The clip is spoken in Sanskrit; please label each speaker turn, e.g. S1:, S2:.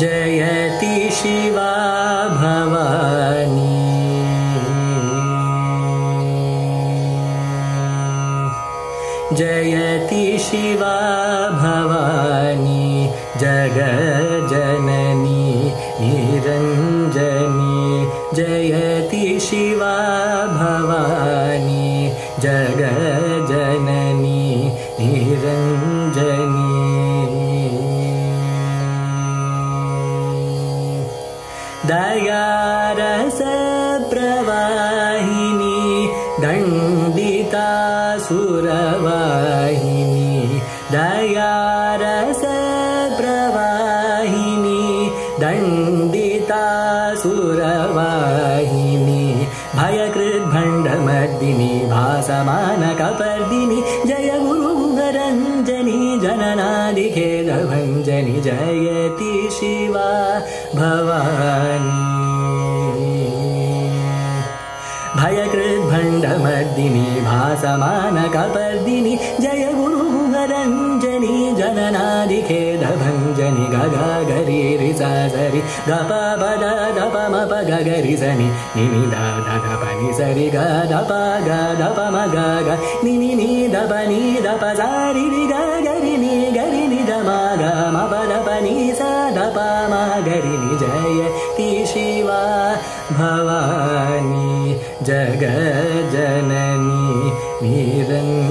S1: जयति शिवा भवानी जयति शिवा भवानी जगज्जननी निरञ्जनी जयति शिवा भवानी जगज्जननी निरञ्जनी दयारस प्रवाहिनी दण्डितासुरवाहिनी दयारस प्रवाहिनी दण्डितासुरवाहिनी भयकृद्भण्डमर्दिनी भासमानकपर्दिनी जय गुरुरञ्जनी जननादिखेदभञ्जनी जयति शिवा भवानी भयकृद्भण्डमर्दिनी भासमानकपर्दिनी जय गुरुरञ्जनी जननादिखेदभञ्जनी गगरि रिसरि गप पद दप मप गगरि सनि निनि दप नि सरि ग दप म ग निनि नि दप सारि रि गरि नि द म ग म प दप नि स दप म गरि नि जयति शिवा भवानी जगज्जननी निरञ्जनी